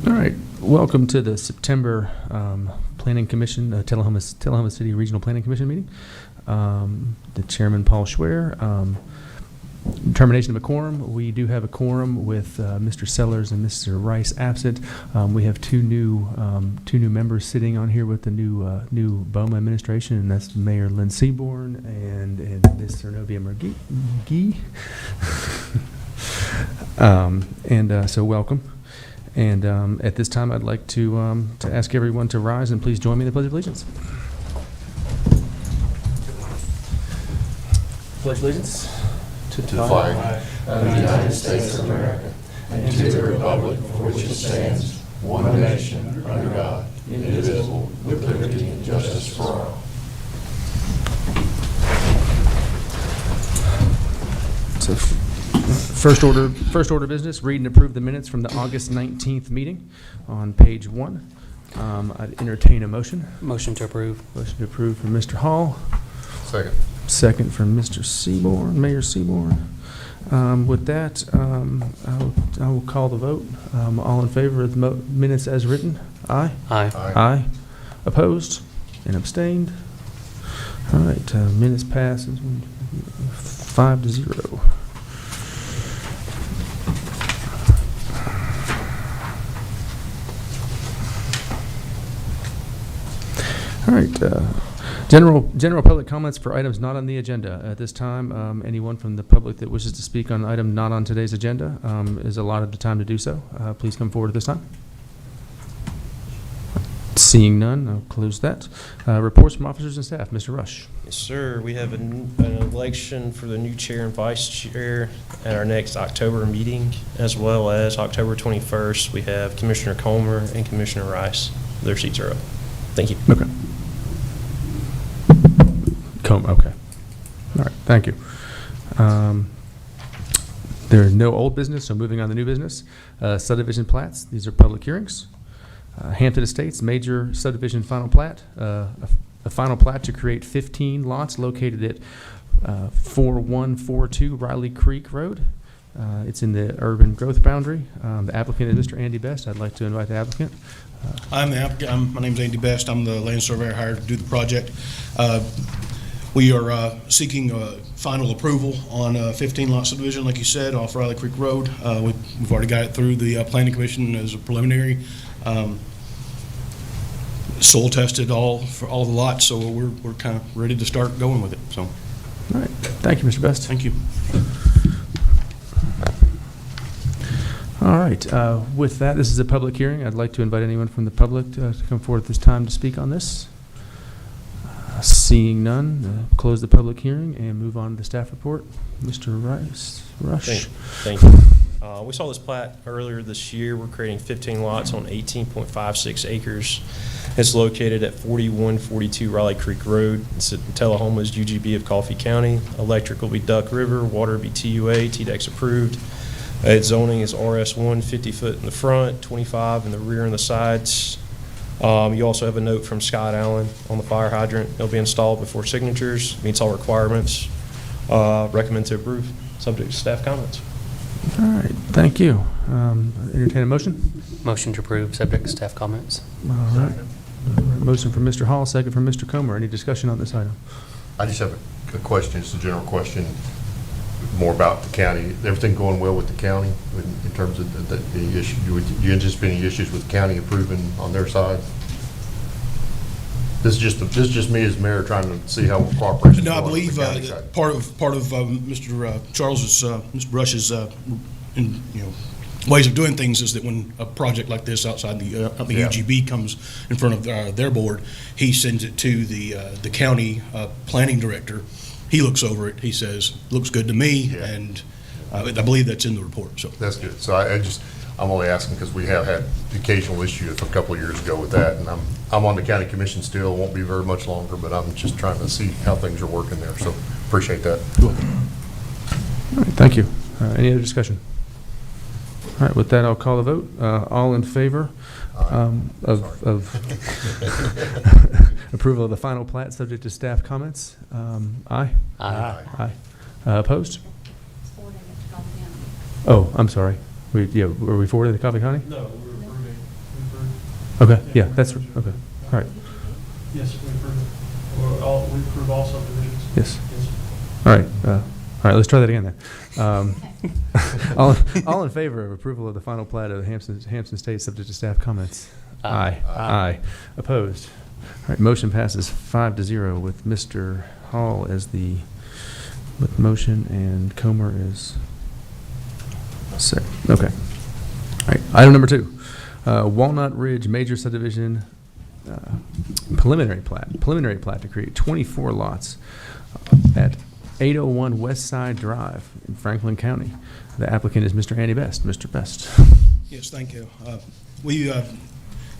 All right, welcome to the September Planning Commission, Tullahoma City Regional Planning Commission meeting. The Chairman, Paul Schwer. Determination of a quorum. We do have a quorum with Mr. Sellers and Mr. Rice absent. We have two new members sitting on here with the new BOMA administration, and that's Mayor Lynn Seaborn and Ms. Zernovia McGee. So welcome. And at this time, I'd like to ask everyone to rise and please join me in the Pledge of Allegiance. Pledge allegiance to the flag of the United States of America and to the republic for which it stands, one nation, under God, indivisible, with liberty and justice for all. So, first order of business, read and approve the minutes from the August 19th meeting on page 1. I'd entertain a motion. Motion to approve. Motion to approve from Mr. Hall. Second. Second from Mr. Seaborn, Mayor Seaborn. With that, I will call the vote. All in favor of the minutes as written? Aye. Aye. Aye. Opposed and abstained? All right, minutes passes 5-0. All right, general public comments for items not on the agenda. At this time, anyone from the public that wishes to speak on an item not on today's agenda is allotted the time to do so. Please come forward at this time. Seeing none, I'll close that. Reports from officers and staff. Mr. Rush. Yes, sir. We have an election for the new chair and vice chair at our next October meeting, as well as October 21st. We have Commissioner Comer and Commissioner Rice. Their seats are up. Thank you. Okay. Okay. All right. Thank you. There is no old business, so moving on to new business. Subdivision plats. These are public hearings. Hampton Estates major subdivision final plat. A final plat to create 15 lots located at 4142 Riley Creek Road. It's in the urban growth boundary. The applicant is Mr. Andy Best. I'd like to invite the applicant. I'm the applicant. My name's Andy Best. I'm the land surveyor hired to do the project. We are seeking final approval on a 15-lot subdivision, like you said, off Riley Creek Road. We've already got it through the Planning Commission as a preliminary. Soil tested for all the lots, so we're kind of ready to start going with it. So, All right. Thank you, Mr. Best. thank you. All right. With that, this is a public hearing. I'd like to invite anyone from the public to come forward at this time to speak on this. Seeing none, close the public hearing and move on to the staff report. Mr. Rush. Thank you. We saw this plat earlier this year. We're creating 15 lots on 18.56 acres. It's located at 4142 Riley Creek Road. It's in Tullahoma's UGB of Coffee County. Electric will be Duck River. Water will be TUA. TDEX approved. Its zoning is RS1, 50 foot in the front, 25 in the rear and the sides. You also have a note from Scott Allen on the fire hydrant. It'll be installed before signatures. Meets all requirements. Recommend to approve, subject to staff comments. All right. Thank you. Entertain a motion. Motion to approve, subject to staff comments. All right. Motion from Mr. Hall, second from Mr. Comer. Any discussion on this item? I just have a question. It's a general question, more about the county. Everything going well with the county in terms of the issue? Do you anticipate any issues with the county improving on their side? This is just me as mayor trying to see how cooperation. No, I believe part of Mr. Mr. Rush's ways of doing things is that when a project like this outside the UGB comes in front of their board, he sends it to the county planning director. He looks over it. He says, "Looks good to me," and I believe that's in the report. So that's good. So I'm only asking because we have had occasional issues a couple of years ago with that, and I'm on the county commission still. Won't be very much longer, but I'm just trying to see how things are working there. So appreciate that. Cool. All right. Thank you. Any other discussion? All right. With that, I'll call the vote. All in favor of approval of the final plat, subject to staff comments? Aye. Aye. Aye. Opposed? Oh, I'm sorry. Were we forwarding to Coffee County? No, we're approving. Okay, yeah, that's, okay, all right, Yes, we approve it. We approve all subdivisions. yes. Yes. All right, let's try that again then. All in favor of approval of the final plat of Hampton Estates, subject to staff comments? Aye. Aye. Opposed? All right, motion passes 5-0 with Mr. Hall as the, with motion and Comer is second. Okay. All right, item number 2, Walnut Ridge Major Subdivision, preliminary plat to create 24 lots at 801 West Side Drive in Franklin County. The applicant is Mr. Andy Best. Mr. Best. Yes, thank you.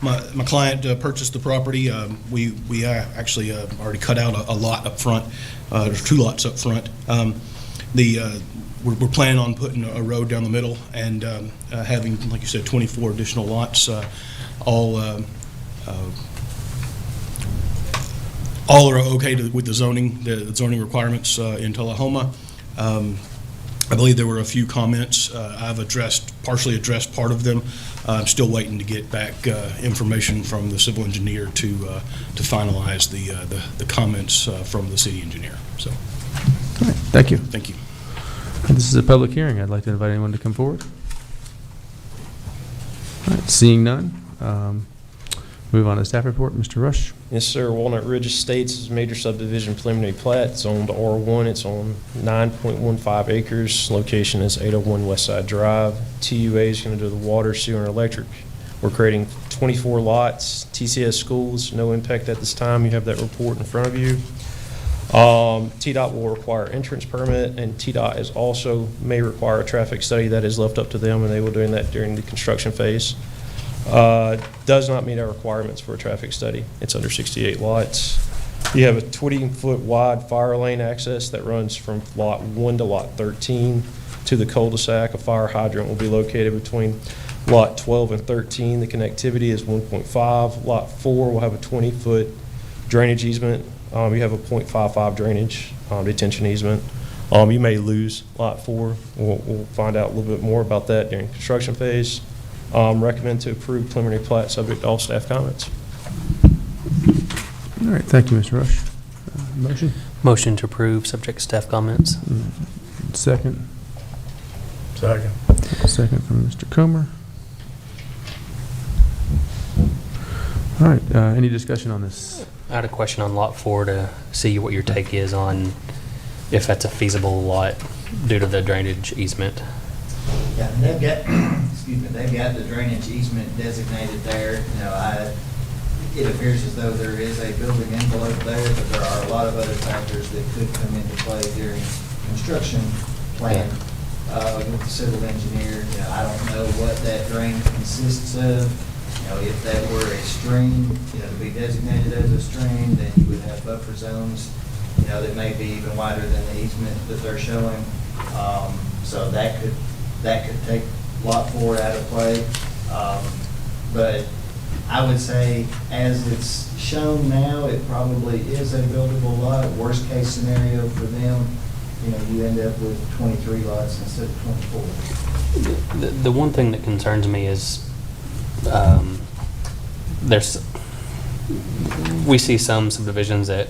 My client purchased the property. We actually already cut out a lot up front. There's 2 lots up front. We're planning on putting a road down the middle and having, like you said, 24 additional lots, all are okay with the zoning requirements in Tullahoma. I believe there were a few comments. I've partially addressed part of them. I'm still waiting to get back information from the civil engineer to finalize the comments from the city engineer. So, All right, thank you. thank you. This is a public hearing. I'd like to invite anyone to come forward. All right, seeing none, move on to staff report. Mr. Rush. Yes, sir. Walnut Ridge Estates is a major subdivision preliminary plat. It's owned R1. It's on 9.15 acres. Location is 801 West Side Drive. TUA is going to do the water, sewer, and electric. We're creating 24 lots. TCS schools, no impact at this time. You have that report in front of you. TDOT will require entrance permit, and TDOT is also may require a traffic study. That is left up to them, and they will do that during the construction phase. Does not meet our requirements for a traffic study. It's under 68 lots. You have a 20-foot wide fire lane access that runs from lot 1 to lot 13 to the cul-de-sac. A fire hydrant will be located between lot 12 and 13. The connectivity is 1.5. Lot 4 will have a 20-foot drainage easement. You have a 0.55 drainage detention easement. You may lose lot 4. We'll find out a little bit more about that during construction phase. Recommend to approve preliminary plat subject to all staff comments. All right, thank you, Mr. Rush. Motion? Motion to approve subject to staff comments. Second. Second. Second from Mr. Comer. All right, any discussion on this? I had a question on lot 4 to see what your take is on if that's a feasible lot due to the drainage easement. Yeah, and they've got, excuse me, they've got the drainage easement designated there. You know, it appears as though there is a building envelope there, but there are a lot of other factors that could come into play during construction plan. With the civil engineer, you know, I don't know what that drain consists of. You know, if that were a stream, you know, to be designated as a stream, then you would have buffer zones, you know, that may be even wider than the easement that they're showing. So that could take lot 4 out of play. But I would say, as it's shown now, it probably is a buildable lot. Worst case scenario for them, you know, you end up with 23 lots instead of 24. The one thing that concerns me is we see some subdivisions that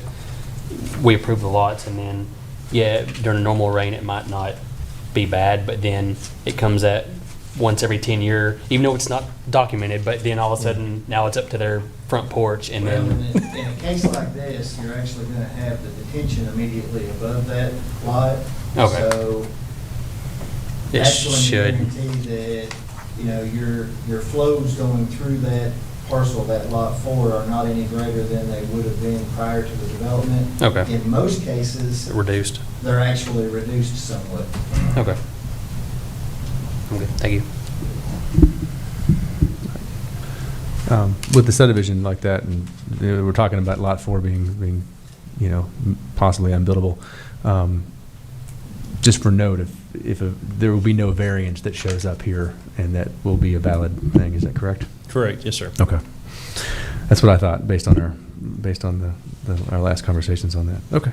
we approve the lots and then, yeah, during normal rain it might not be bad, but then it comes at once every 10 year, even though it's not documented, but then all of a sudden now it's up to their front porch and Well, then. in a case like this, you're actually going to have the detention immediately above that lot. Okay. So It that's going to should. guarantee that, you know, your flows going through that parcel, that lot 4, are not any greater than they would have been prior to the development. Okay. In most cases, Reduced. they're actually reduced somewhat. Okay. Okay, thank you. With the subdivision like that, and you know, we're talking about lot 4 being, you know, possibly unbuildable. Just for note, if there will be no variance that shows up here, and that will be a valid thing. Is that correct? Correct. Yes, sir. Okay, that's what I thought based on our last conversations on that. Okay.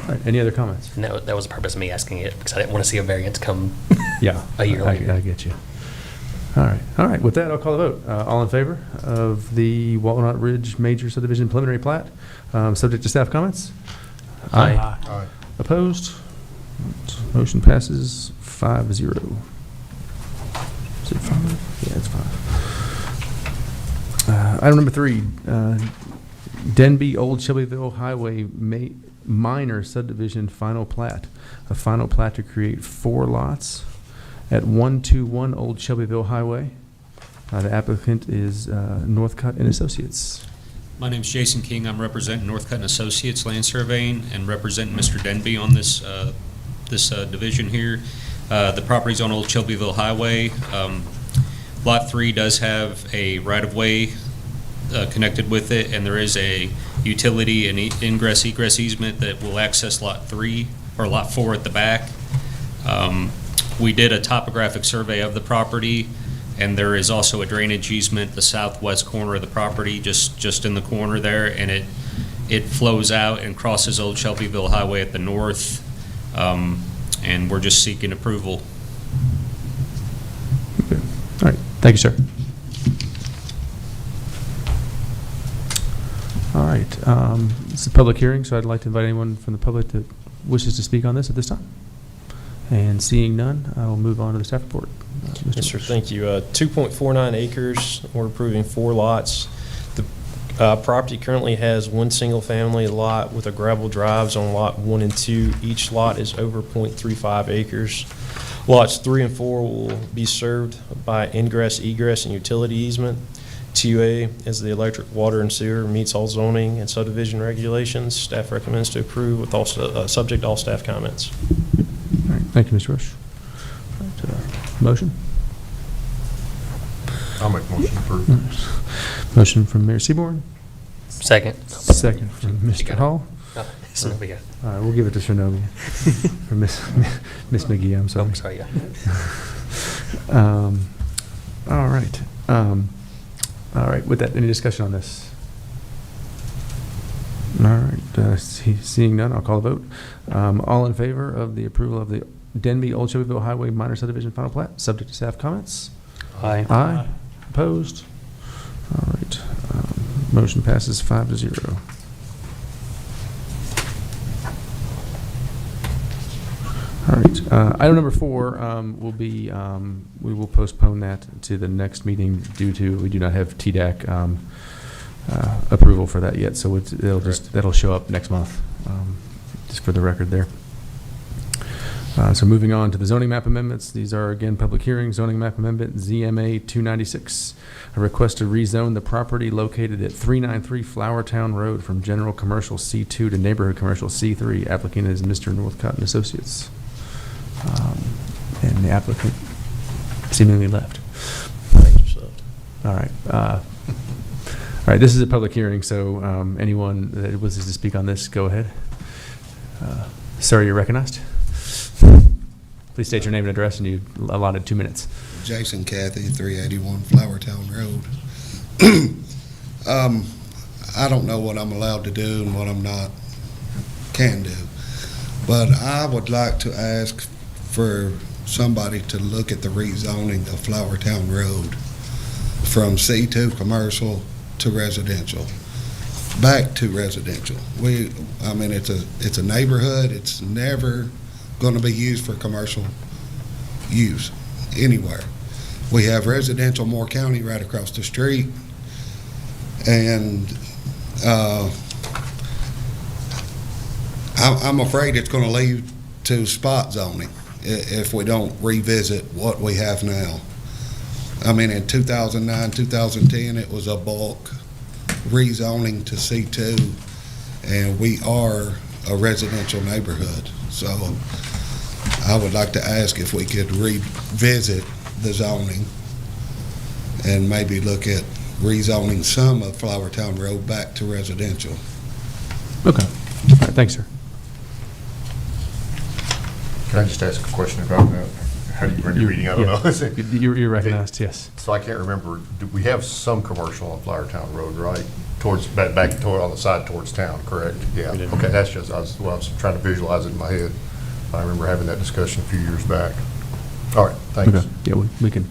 All right. Any other comments? And that was the purpose of me asking it, because I didn't want to see a variance come Yeah. a year later. I get you. All right. With that, I'll call the vote. All in favor of the Walnut Ridge Major Subdivision Preliminary Plat, subject to staff comments? Aye. Aye. Opposed? Motion passes 5-0. Is it 5? Yeah, it's 5. Item number 3, Denby Old Shelbyville Highway Minor Subdivision Final Plat. A final plat to create 4 lots at 121 Old Shelbyville Highway. The applicant is Northcutt and Associates. My name's Jason King. I'm representing Northcutt and Associates Land Surveying and representing Mr. Denby on this division here. The property's on Old Shelbyville Highway. Lot 3 does have a right-of-way connected with it, and there is a utility and ingress-egress easement that will access Lot 3 or Lot 4 at the back. We did a topographic survey of the property, and there is also a drainage easement the southwest corner of the property, just in the corner there, and it flows out and crosses Old Shelbyville Highway at the north, and we're just seeking approval. Okay. All right. Thank you, sir. All right. This is a public hearing, so I'd like to invite anyone from the public that wishes to speak on this at this time. And seeing none, I will move on to the staff report. Mr. Yes, sir, Bush. thank you. 2.49 acres, we're approving 4 lots. The property currently has 1 single-family lot with a gravel drives on lot 1 and 2. Each lot is over 0.35 acres. Lots 3 and 4 will be served by ingress, egress, and utility easement. 2A is the electric, water, and sewer, meets all zoning and subdivision regulations. Staff recommends to approve with all, subject to all staff comments. All right. Thank you, Mr. Rush. All right, motion? I'll make a motion to approve. Motion from Mayor Seaborn. Second. Second from Mr. Hall. Oh, it's no big deal. All right, we'll give it to Shinobi. Or Miss McGee, I'm sorry. Oh, sorry, yeah. All right. All right, with that, any discussion on this? All right, seeing none, I'll call the vote. All in favor of the approval of the Denby Old Shelbyville Highway Minor Subdivision Final Plat, subject to staff comments? Aye. Aye. Opposed? All right, motion passes 5-0. All right, item number 4 will be, we will postpone that to the next meeting due to, we do not have TDAC approval for that yet, so that'll show up next month, just for the record there. So moving on to the zoning map amendments. These are again public hearings. Zoning map amendment ZMA 296, a request to rezone the property located at 393 Flowertown Road from general commercial C2 to neighborhood commercial C3. Applicant is Mr. Northcutt and Associates. And the applicant seemingly left. All right. All right, this is a public hearing, so anyone that wishes to speak on this, go ahead. Sir, you're recognized. Please state your name and address, and you allotted 2 minutes. Jason Cathy, 381 Flowertown Road. I don't know what I'm allowed to do and what I'm can do, but I would like to ask for somebody to look at the rezoning of Flowertown Road from C2 commercial to residential, back to residential. I mean, it's a neighborhood. It's never going to be used for commercial use anywhere. We have residential Moore County right across the street, and I'm afraid it's going to lead to spot zoning if we don't revisit what we have now. I mean, in 2009, 2010, it was a bulk rezoning to C2, and we are a residential neighborhood. So I would like to ask if we could revisit the zoning and maybe look at rezoning some of Flowertown Road back to residential. Okay. All right, thanks, sir. Can I just ask a question about that? How do you run your meeting? I don't know. You're recognized, yes. So I can't remember, do we have some commercial on Flowertown Road, right? Back on the side towards town, correct? Yeah, okay, that's just, I was trying to visualize it in my head. I remember having that discussion a few years back. All right, thanks. Okay. Yeah,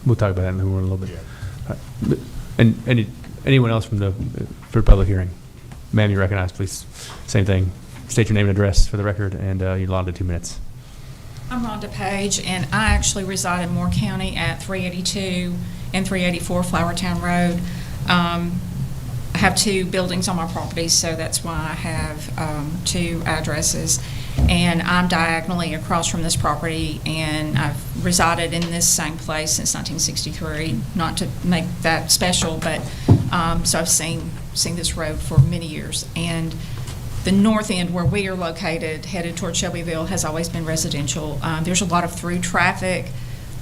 we'll talk about that in a little bit. Yeah. All right. And anyone else for the public hearing? Ma'am, you recognize, please. Same thing. State your name and address for the record, and you're allotted 2 minutes. I'm Rhonda Page, and I actually reside in Moore County at 382 and 384 Flowertown Road. I have 2 buildings on my property, so that's why I have 2 addresses. And I'm diagonally across from this property, and I've resided in this same place since 1963. Not to make that special, but so I've seen this road for many years. And the north end where we are located, headed toward Shelbyville, has always been residential. There's a lot of through traffic.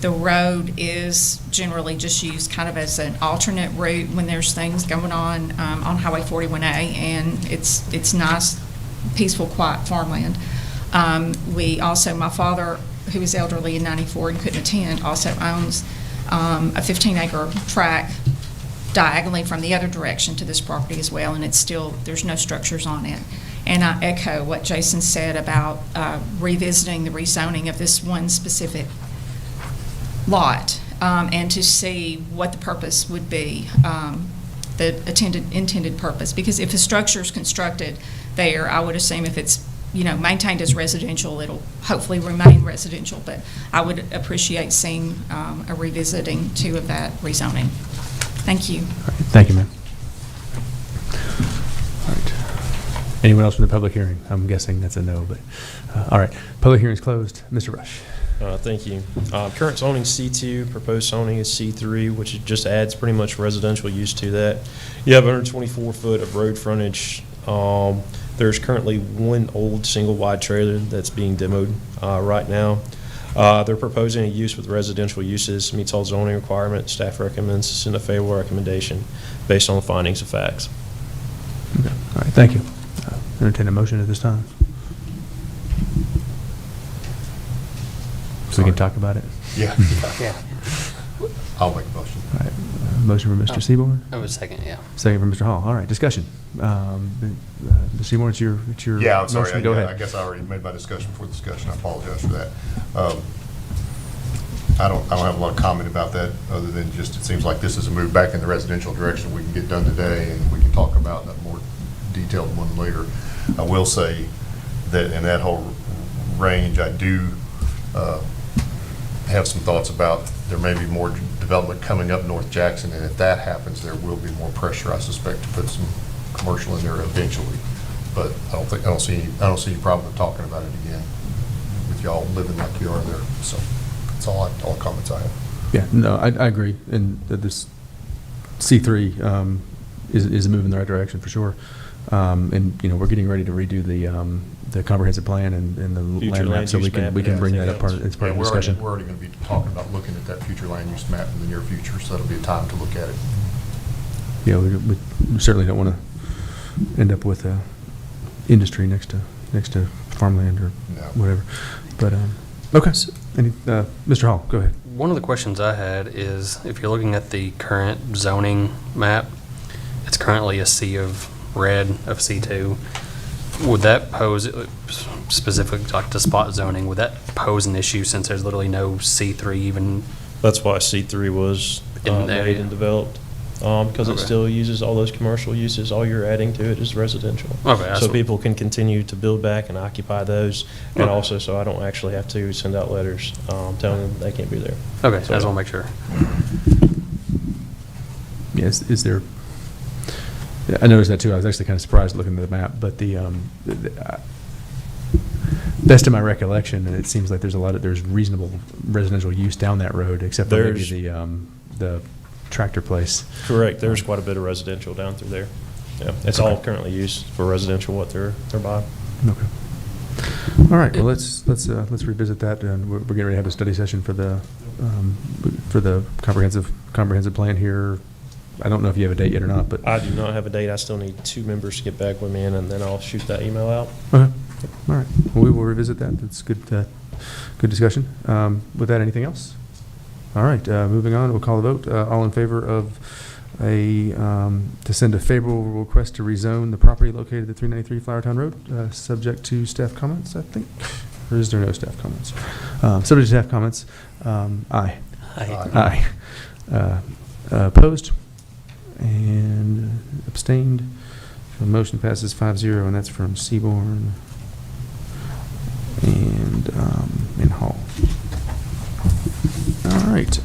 The road is generally just used kind of as an alternate route when there's things going on Highway 41A, and it's nice, peaceful, quiet farmland. We also, my father, who is elderly and 94 and couldn't attend, also owns a 15-acre tract diagonally from the other direction to this property as well, and it's still, there's no structures on it. And I echo what Jason said about revisiting the rezoning of this one specific lot, and to see what the purpose would be, the intended purpose. Because if a structure is constructed there, I would assume if it's maintained as residential, it'll hopefully remain residential. But I would appreciate seeing a revisiting too of that rezoning. Thank you. All right. Thank you, ma'am. All right. Anyone else from the public hearing? I'm guessing that's a no, but all right. Public hearing is closed. Mr. Rush. Thank you. Current zoning C2, proposed zoning is C3, which just adds pretty much residential use to that. You have 124 foot of road frontage. There's currently 1 old single wide trailer that's being demoed right now. They're proposing a use with residential uses, meets all zoning requirements. Staff recommends to send a favorable recommendation based on the findings of facts. Okay. All right. Thank you. Entertain a motion at this time. So we can talk about it. Yeah. Yeah. I'll make a motion. All right. Motion from Mr. Seaborn. I was second, yeah. Second from Mr. Hall. All right. Discussion. Mr. Seaborn, it's your Yeah, I'm sorry. motion. Go ahead. I guess I already made my discussion before the discussion. I apologize for that. I don't have a lot of comment about that, other than just it seems like this is a move back in the residential direction we can get done today, and we can talk about a more detailed one later. I will say that in that whole range, I do have some thoughts about there may be more development coming up North Jackson, and if that happens, there will be more pressure, I suspect, to put some commercial in there eventually. But I don't see any problem with talking about it again with y'all living like you are there. So that's all the comments I have. Yeah. No, I agree. And that this C3 is a move in the right direction for sure. And we're getting ready to redo the comprehensive plan and the Future land map, land so we use can map we can and bring that everything up else. as part of the We're discussion. already going to be talking about looking at that future land use map in the near future, so that'll be a time to look at it. Yeah, we certainly don't want to end up with industry next to farmland or No. whatever. But okay. Mr. Hall, go ahead. One of the questions I had is, if you're looking at the current zoning map, it's currently a sea of red of C2. Would that pose, specifically like to spot zoning, would that pose an issue since there's literally no C3 even? That's why C3 was In the made area. and developed, because it Okay. still uses all those commercial uses. All you're adding to it is residential. Okay, that's So what- people can continue to build back and occupy those, and Okay. also so I don't actually have to send out letters telling them they can't be there. Okay, I So- just want to make sure. Yes, is there? Yeah, I noticed that too. I was actually kind of surprised looking at the map, but the best of my recollection, and it seems like there's reasonable residential use down that road, except for maybe the tractor place. Correct. There's quite a bit of residential down through there. Yeah, it's all currently used for residential, what they're buying. Okay. All right. Well, let's revisit that, and we're getting ready to have a study session for the comprehensive plan here. I don't know if you have a date yet or not, but I do not have a date. I still need 2 members to get back with me, and then I'll shoot that email out. okay. All right. Well, we will revisit that. That's good. Good discussion. With that, anything else? All right. Moving on. We'll call the vote. All in favor of to send a favorable request to rezone the property located at 393 Flowertown Road, subject to staff comments, I think. Or is there no staff comments? Subject to staff comments, aye. Aye. Aye. Opposed? And abstained? The motion passes 5-0, and that's from Seaborn and Hall. All right.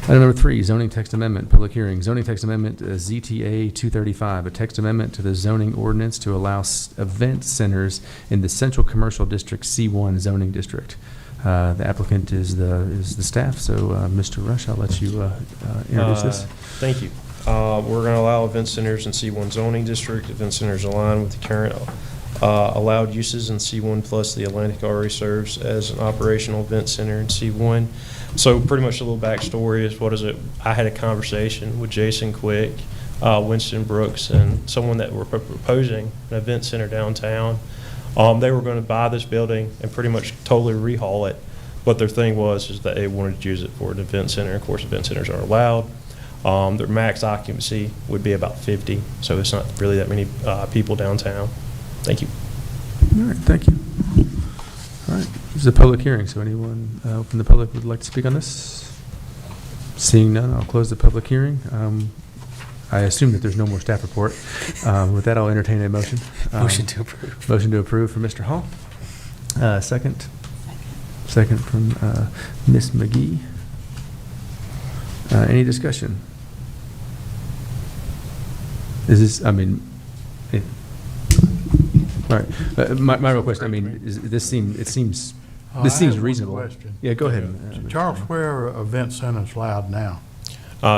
Item number 3, zoning text amendment, public hearing. Zoning text amendment, ZTA 235, a text amendment to the zoning ordinance to allow event centers in the Central Commercial District C1 zoning district. The applicant is the staff, so Mr. Rush, I'll let you introduce this. Thank you. We're going to allow event centers in C1 zoning district. Event centers align with the current allowed uses in C1 plus the Atlantic already serves as an operational event center in C1. So pretty much a little backstory is what is it? I had a conversation with Jason Quick, Winston Brooks, and someone that were proposing an event center downtown. They were going to buy this building and pretty much totally rehaul it. But their thing is that they wanted to use it for an event center. Of course, event centers are allowed. Their max occupancy would be about 50, so it's not really that many people downtown. Thank you. All right, thank you. All right, this is a public hearing, so anyone from the public would like to speak on this? Seeing none, I'll close the public hearing. I assume that there's no more staff report. With that, I'll entertain a motion. Motion to approve. Motion to approve from Mr. Hall. Second. Second from Ms. McGee. Any discussion? Is this, I mean, all right. My real question, I mean, this seems reasonable. Question. Yeah, go ahead. Charles, where are event centers allowed now?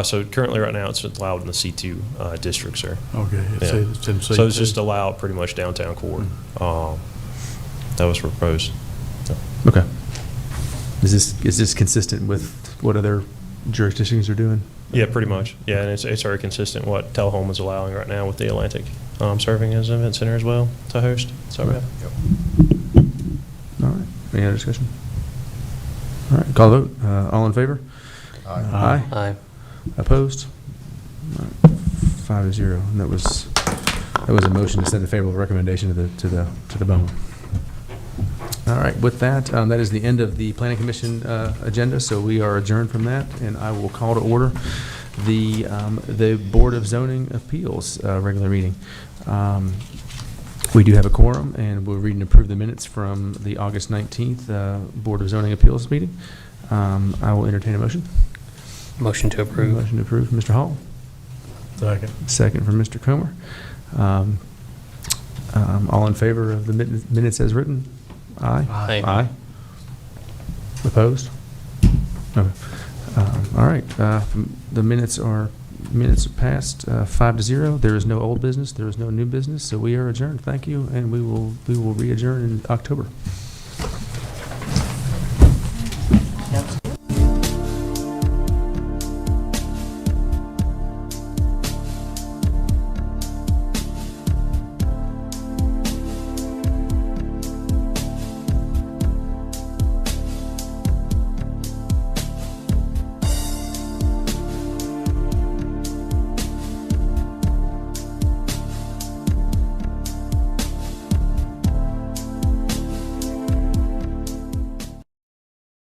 So currently, right now, it's allowed in the C2 district, sir. Okay, Yeah. it's in C2. So it's just allowed pretty much downtown core. That was proposed. So. Okay. Is this consistent with what other jurisdictions are doing? Yeah, pretty much. Yeah, and it's very consistent what Tullahoma is allowing right now with the Atlantic serving as an event center as well to host. So, Right. yeah. All right. Any other discussion? All right. Call vote. All in favor? Aye. Aye. Opposed? All right. 5-0. And that was a motion to send a favorable recommendation to the BOMA. All right. With that, that is the end of the Planning Commission agenda. So we are adjourned from that, and I will call to order the Board of Zoning Appeals regular meeting. We do have a quorum, and we'll read and approve the minutes from the August 19th Board of Zoning Appeals meeting. I will entertain a motion. Motion to approve. Motion to approve from Mr. Hall. Second. Second from Mr. Comer. All in favor of the minutes as written? Aye. Aye. Aye. Opposed? Okay. All right. The minutes are passed 5-0. There is no old business. There is no new business. So we are adjourned. Thank you, and we will re-adjourn in October.